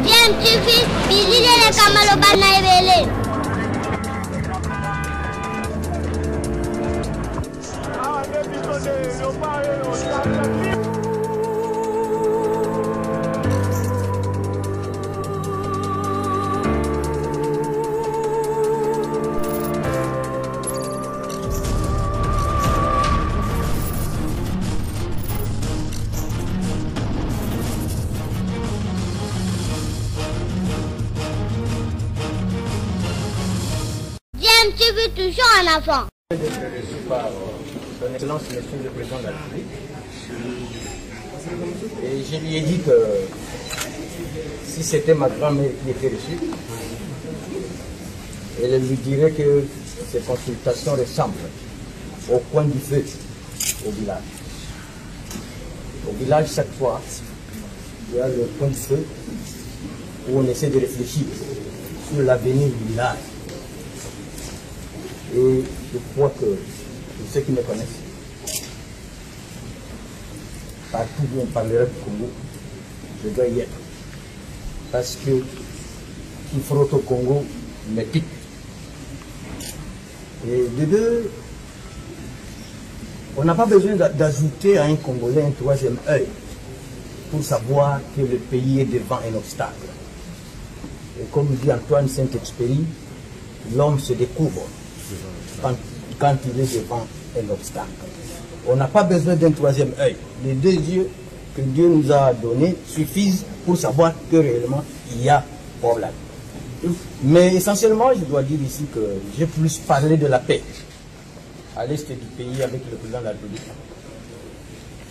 Bien, tu fais, Billy le Kamalobana Ebele. Tu veux toujours un enfant. Par son Excellence, Monsieur le Président de la République. Et je lui ai dit que si c'était ma grand-mère qui était reçue, elle lui dirait que ces consultations ressemblent au coin du feu au village. Au village, chaque fois, il y a le coin du feu où on essaie de réfléchir sur l'avenir du village. Et je crois que pour ceux qui me connaissent, partout où on parlera du Congo, je dois y être. Parce que qui frotte au Congo me pique. Et de deux, on n'a pas besoin d'ajouter à un Congolais un troisième œil pour savoir que le pays est devant un obstacle. Et comme dit Antoine Saint-Exupéry, l'homme se découvre quand il est devant un obstacle. On n'a pas besoin d'un troisième œil. Les deux yeux que Dieu nous a donnés suffisent pour savoir que réellement il y a problème. Mais essentiellement, je dois dire ici que j'ai plus parlé de la paix à l'est du pays avec le président de la République.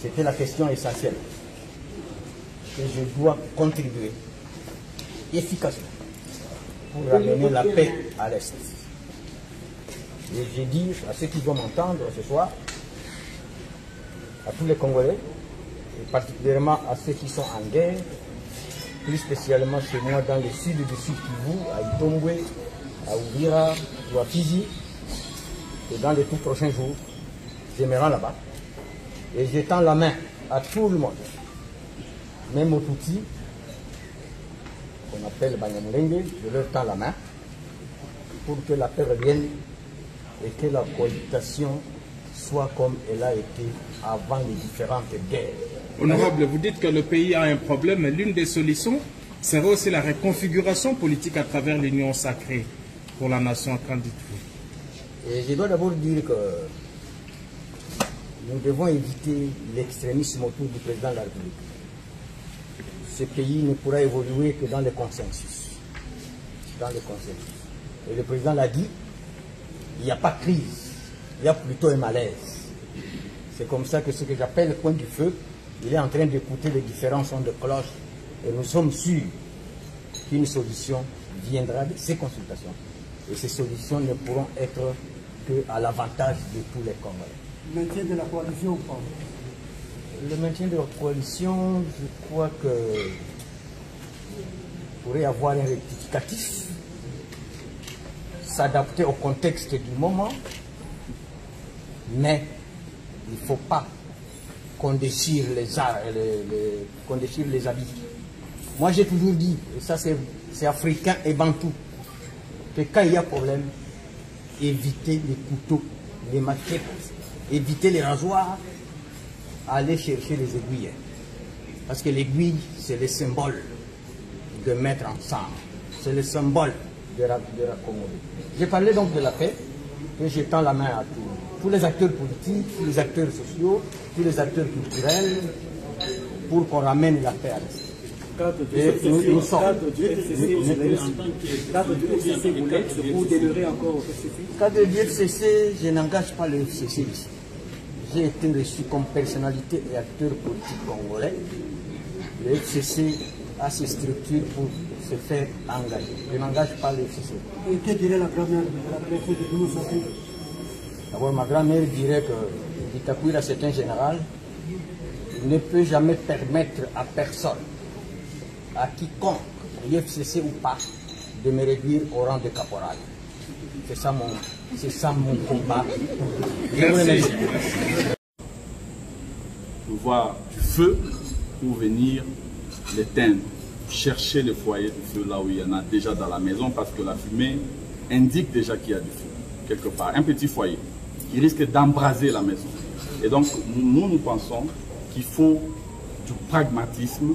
C'était la question essentielle que je dois contribuer efficacement pour ramener la paix à l'est. Et j'ai dit à ceux qui vont m'entendre ce soir, à tous les Congolais, et particulièrement à ceux qui sont en guerre, plus spécialement chez moi dans le sud du Sud-Kivu, à Itombwe, à Uvira, ou à Fizi, et dans les tout prochains jours, je me rends là-bas, et je tends la main à tout le monde, même aux Tutsis, qu'on appelle Banyamulenge, je leur tends la main, pour que la paix revienne, et que la cohabitation soit comme elle a été avant les différentes guerres. Honorable, vous dites que le pays a un problème, mais l'une des solutions serait aussi la reconfiguration politique à travers l'union sacrée pour la nation candidate. Et je dois d'abord dire que nous devons éviter l'extrémisme autour du président de la République. Ce pays ne pourra évoluer que dans le consensus. Dans le consensus. Et le président l'a dit, il n'y a pas de crise, il y a plutôt un malaise. C'est comme ça que ce que j'appelle le point du feu, il est en train d'écouter les différents sons de cloche et nous sommes sûrs qu'une solution viendra de ces consultations. Et ces solutions ne pourront être qu'à l'avantage de tous les Congolais. Le maintien de la coalition ou pas? Le maintien de la coalition, je crois que pourrait avoir un rectificatif, s'adapter au contexte du moment, mais il ne faut pas qu'on déchire les habits. Moi j'ai toujours dit, et ça c'est africain et bantou, que quand il y a problème, évitez les couteaux, les machettes, évitez les rasoirs, allez chercher les aiguilles. Parce que l'aiguille, c'est le symbole de mettre ensemble. C'est le symbole de la Congo. J'ai parlé donc de la paix, et je tends la main à tous les acteurs politiques, tous les acteurs sociaux, tous les acteurs culturels, pour qu'on ramène la paix à l'Est. Cadre du FCC, je n'engage pas le FCC ici. J'ai été reçu comme personnalité et acteur politique congolais. Le FCC a ses structures pour se faire engager. Je n'engage pas le FCC. Et que dirait la grand-mère de la préfète de nous? D'abord, ma grand-mère dirait que Bitakwira, c'est un général. Il ne peut jamais permettre à personne, à quiconque, l'FCC ou pas, de me réduire au rang de caporal. C'est ça mon combat. Pour voir du feu pour venir l'éteindre, chercher le foyer de feu là où il y en a déjà dans la maison, parce que la fumée indique déjà qu'il y a du feu, quelque part. Un petit foyer qui risque d'embraser la maison. Et donc, nous pensons qu'il faut du pragmatisme,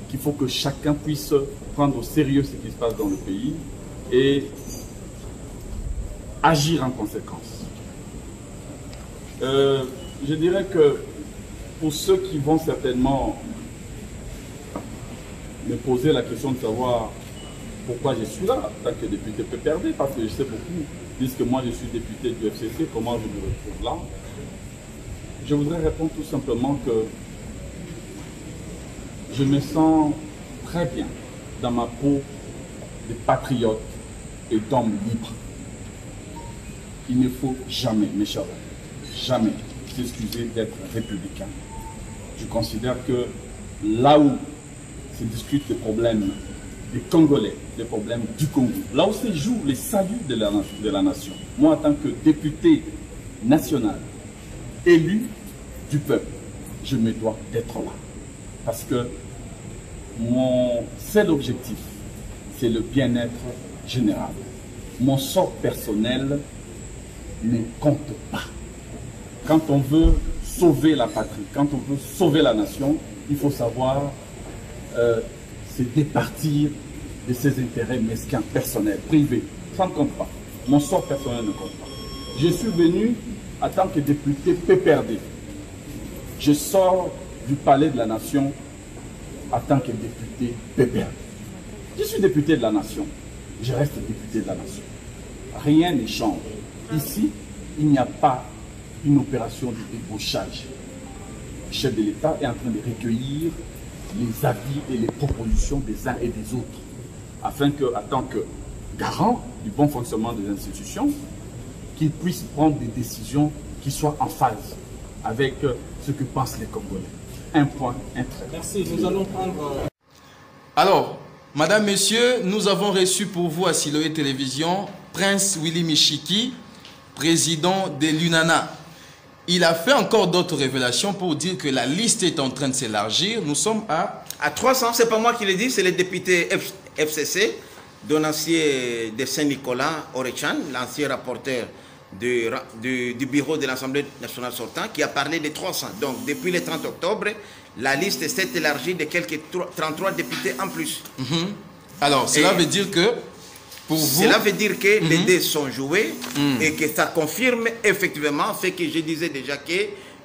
qu'il faut que chacun puisse prendre au sérieux ce qui se passe dans le pays et agir en conséquence. Je dirais que pour ceux qui vont certainement me poser la question de savoir pourquoi je suis là en tant que député PPRD, parce que je sais beaucoup disent que moi je suis député du FCC, comment je me retrouve là. Je voudrais répondre tout simplement que je me sens très bien dans ma peau de patriote et d'homme libre. Il ne faut jamais, mes chers amis, jamais s'excuser d'être républicain. Je considère que là où se discutent les problèmes des Congolais, les problèmes du Congo, là où se joue les saluts de la nation, moi en tant que député national, élu du peuple, je me dois d'être là. Parce que mon seul objectif, c'est le bien-être général. Mon sort personnel ne compte pas. Quand on veut sauver la patrie, quand on veut sauver la nation, il faut savoir se départir de ses intérêts mesquins, personnels, privés. Ça ne compte pas. Mon sort personnel ne compte pas. Je suis venu en tant que député PPRD. Je sors du palais de la nation en tant que député PPRD. Je suis député de la nation. Je reste député de la nation. Rien ne change. Ici, il n'y a pas une opération de débauchage. Le chef de l'État est en train de recueillir les avis et les propositions des uns et des autres, afin que, en tant que garant du bon fonctionnement des institutions, qu'ils puissent prendre des décisions qui soient en phase avec ce que pensent les Congolais. Un point, un trait. Merci, nous allons prendre... Alors, Madame, Messieurs, nous avons reçu pour vous à Siloé Télévision Prince Willy Michiki, président de l'UNANA. Il a fait encore d'autres révélations pour dire que la liste est en train de s'élargir. Nous sommes à 300, c'est pas moi qui le dis, c'est le député FCC, donancier de Saint-Nicolas, Orechan, l'ancien rapporteur du bureau de l'Assemblée nationale sortant, qui a parlé de 300. Donc, depuis le 30 octobre, la liste s'est élargie de quelques 33 députés en plus. Alors, cela veut dire que, pour vous... Cela veut dire que les dés sont joués et que ça confirme effectivement ce que je disais déjà, que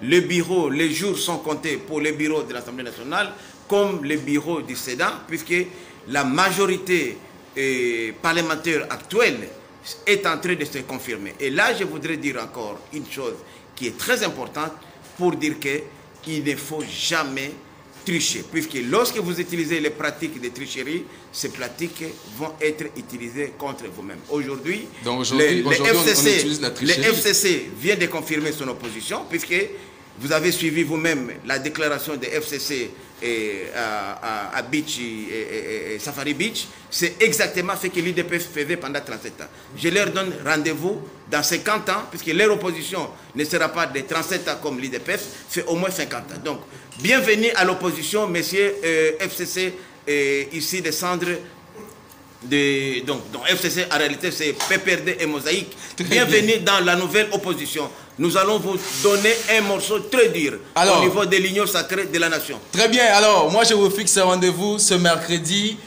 le bureau, les jours sont comptés pour le bureau de l'Assemblée nationale comme le bureau du Sénat, puisque la majorité parlementaire actuelle est en train de se confirmer. Et là, je voudrais dire encore une chose qui est très importante pour dire qu'il ne faut jamais tricher, puisque lorsque vous utilisez les pratiques de tricherie, ces pratiques vont être utilisées contre vous-même. Aujourd'hui, le FCC vient de confirmer son opposition, puisque vous avez suivi vous-même la déclaration de FCC à Beach et Safari Beach. C'est exactement ce que l'UDPS faisait pendant 37 ans. Je leur donne rendez-vous dans 50 ans, puisque leur opposition ne sera pas de 37 ans comme l'UDPS, c'est au moins 50 ans. Donc, bienvenue à l'opposition, messieurs FCC, ici des cendres. Donc FCC, en réalité, c'est PPRD et Mosaïque. Bienvenue dans la nouvelle opposition. Nous allons vous donner un morceau très dur au niveau de l'union sacrée de la nation. Très bien. Alors, moi, je vous fixe un rendez-vous ce mercredi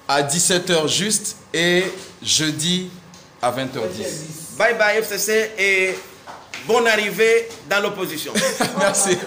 à 17 h juste et jeudi à 20 h 10. Bye bye FCC et bonne arrivée dans l'opposition. Merci.